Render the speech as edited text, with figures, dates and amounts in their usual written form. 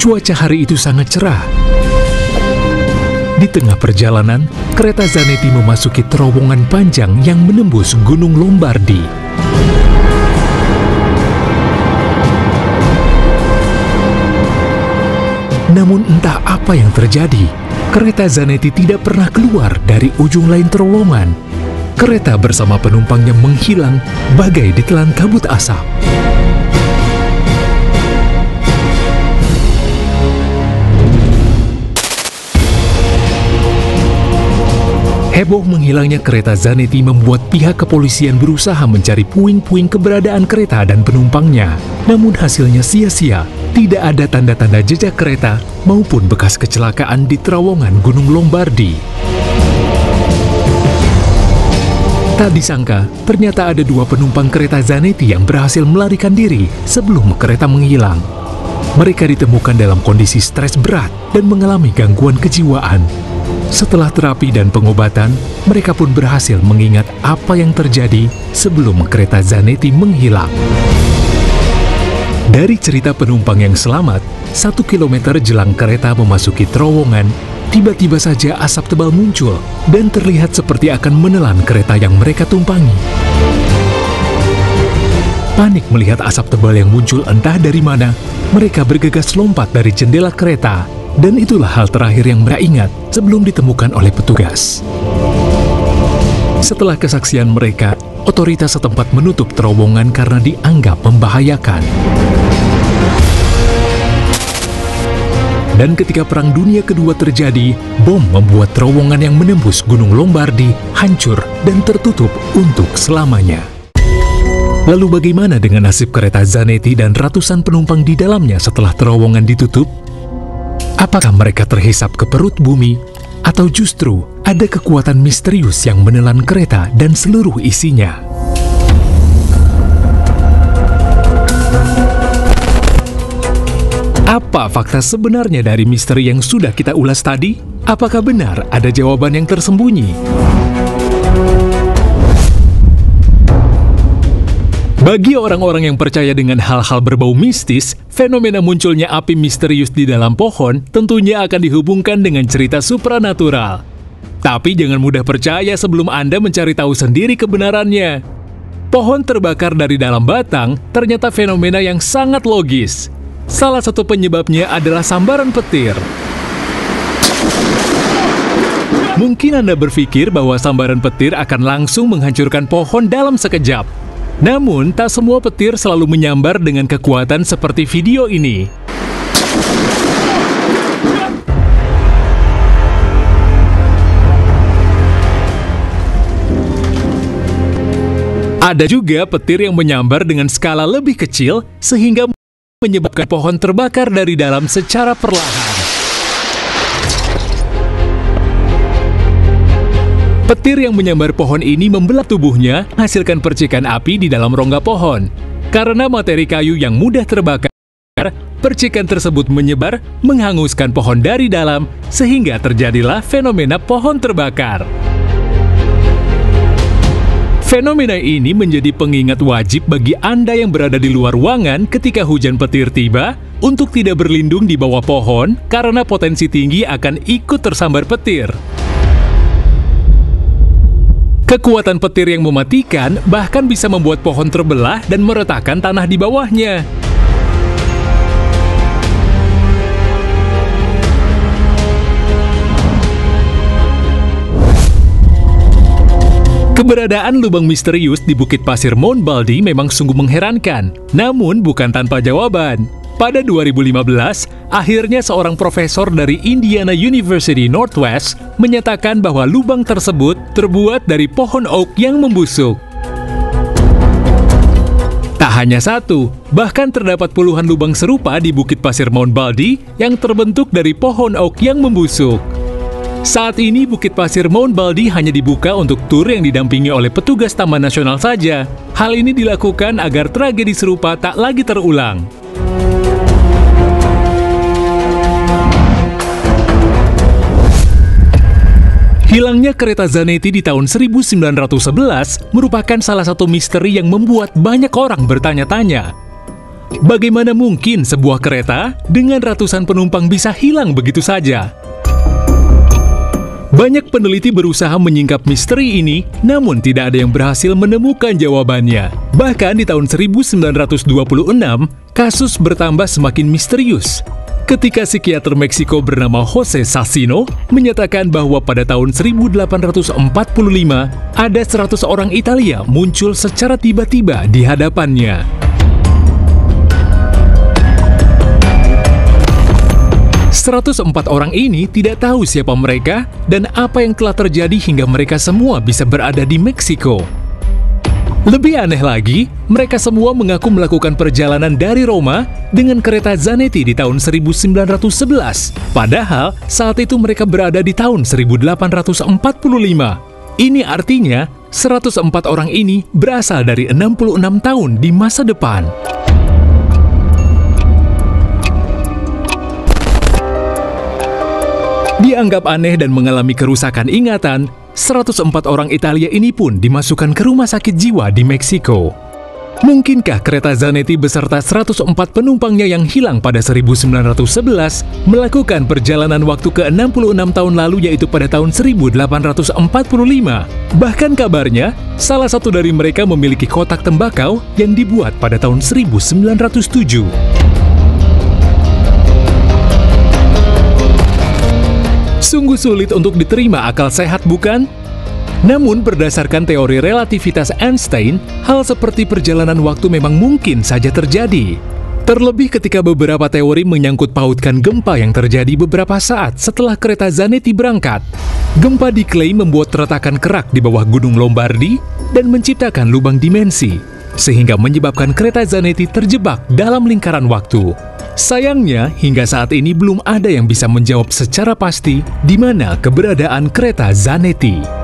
Cuaca hari itu sangat cerah. Di tengah perjalanan, kereta Zanetti memasuki terowongan panjang yang menembus Gunung Lombardi. Namun entah apa yang terjadi, kereta Zanetti tidak pernah keluar dari ujung lain terowongan. Kereta bersama penumpangnya menghilang bagai ditelan kabut asap. Heboh menghilangnya kereta Zanetti membuat pihak kepolisian berusaha mencari puing-puing keberadaan kereta dan penumpangnya. Namun hasilnya sia-sia, tidak ada tanda-tanda jejak kereta maupun bekas kecelakaan di terowongan Gunung Lombardi. Tak disangka, ternyata ada 2 penumpang kereta Zanetti yang berhasil melarikan diri sebelum kereta menghilang. Mereka ditemukan dalam kondisi stres berat dan mengalami gangguan kejiwaan. Setelah terapi dan pengobatan, mereka pun berhasil mengingat apa yang terjadi sebelum kereta Zanetti menghilang. Dari cerita penumpang yang selamat, 1 kilometer jelang kereta memasuki terowongan, tiba-tiba saja asap tebal muncul dan terlihat seperti akan menelan kereta yang mereka tumpangi. Panik melihat asap tebal yang muncul entah dari mana, mereka bergegas lompat dari jendela kereta. Dan itulah hal terakhir yang mereka ingat sebelum ditemukan oleh petugas. Setelah kesaksian mereka, otoritas setempat menutup terowongan karena dianggap membahayakan. Dan ketika Perang Dunia Kedua terjadi, bom membuat terowongan yang menembus Gunung Lombardi hancur dan tertutup untuk selamanya. Lalu bagaimana dengan nasib kereta Zanetti dan ratusan penumpang di dalamnya setelah terowongan ditutup? Apakah mereka terhisap ke perut bumi, atau justru ada kekuatan misterius yang menelan kereta dan seluruh isinya? Apa fakta sebenarnya dari misteri yang sudah kita ulas tadi? Apakah benar ada jawaban yang tersembunyi? Bagi orang-orang yang percaya dengan hal-hal berbau mistis, fenomena munculnya api misterius di dalam pohon tentunya akan dihubungkan dengan cerita supranatural. Tapi jangan mudah percaya sebelum Anda mencari tahu sendiri kebenarannya. Pohon terbakar dari dalam batang ternyata fenomena yang sangat logis. Salah satu penyebabnya adalah sambaran petir. Mungkin Anda berpikir bahwa sambaran petir akan langsung menghancurkan pohon dalam sekejap. Namun, tak semua petir selalu menyambar dengan kekuatan seperti video ini. Ada juga petir yang menyambar dengan skala lebih kecil, sehingga menyebabkan pohon terbakar dari dalam secara perlahan. Petir yang menyambar pohon ini membelah tubuhnya, menghasilkan percikan api di dalam rongga pohon. Karena materi kayu yang mudah terbakar, percikan tersebut menyebar, menghanguskan pohon dari dalam, sehingga terjadilah fenomena pohon terbakar. Fenomena ini menjadi pengingat wajib bagi Anda yang berada di luar ruangan ketika hujan petir tiba, untuk tidak berlindung di bawah pohon, karena potensi tinggi akan ikut tersambar petir. Kekuatan petir yang mematikan bahkan bisa membuat pohon terbelah dan meretakkan tanah di bawahnya. Keberadaan lubang misterius di Bukit Pasir Mount Baldy memang sungguh mengherankan, namun bukan tanpa jawaban. Pada 2015, akhirnya seorang profesor dari Indiana University Northwest menyatakan bahwa lubang tersebut terbuat dari pohon oak yang membusuk. Tak hanya satu, bahkan terdapat puluhan lubang serupa di Bukit Pasir Mount Baldy yang terbentuk dari pohon oak yang membusuk. Saat ini Bukit Pasir Mount Baldy hanya dibuka untuk tur yang didampingi oleh petugas Taman Nasional saja. Hal ini dilakukan agar tragedi serupa tak lagi terulang. Hilangnya kereta Zanetti di tahun 1911 merupakan salah satu misteri yang membuat banyak orang bertanya-tanya. Bagaimana mungkin sebuah kereta dengan ratusan penumpang bisa hilang begitu saja? Banyak peneliti berusaha menyingkap misteri ini, namun tidak ada yang berhasil menemukan jawabannya. Bahkan di tahun 1926, kasus bertambah semakin misterius. Ketika psikiater Meksiko bernama Jose Sasino menyatakan bahwa pada tahun 1845, ada 100 orang Italia muncul secara tiba-tiba di hadapannya. 104 orang ini tidak tahu siapa mereka dan apa yang telah terjadi hingga mereka semua bisa berada di Meksiko. Lebih aneh lagi, mereka semua mengaku melakukan perjalanan dari Roma dengan kereta Zanetti di tahun 1911. Padahal saat itu mereka berada di tahun 1845. Ini artinya 104 orang ini berasal dari 66 tahun di masa depan. Dianggap aneh dan mengalami kerusakan ingatan, 104 orang Italia ini pun dimasukkan ke rumah sakit jiwa di Meksiko. Mungkinkah kereta Zanetti beserta 104 penumpangnya yang hilang pada 1911 melakukan perjalanan waktu ke 66 tahun lalu, yaitu pada tahun 1845? Bahkan kabarnya, salah satu dari mereka memiliki kotak tembakau yang dibuat pada tahun 1907. Sungguh sulit untuk diterima akal sehat, bukan? Namun berdasarkan teori relativitas Einstein, hal seperti perjalanan waktu memang mungkin saja terjadi. Terlebih ketika beberapa teori menyangkut pautkan gempa yang terjadi beberapa saat setelah kereta Zanetti berangkat. Gempa diklaim membuat retakan kerak di bawah Gunung Lombardi dan menciptakan lubang dimensi, sehingga menyebabkan kereta Zanetti terjebak dalam lingkaran waktu. Sayangnya, hingga saat ini belum ada yang bisa menjawab secara pasti di mana keberadaan kereta Zanetti.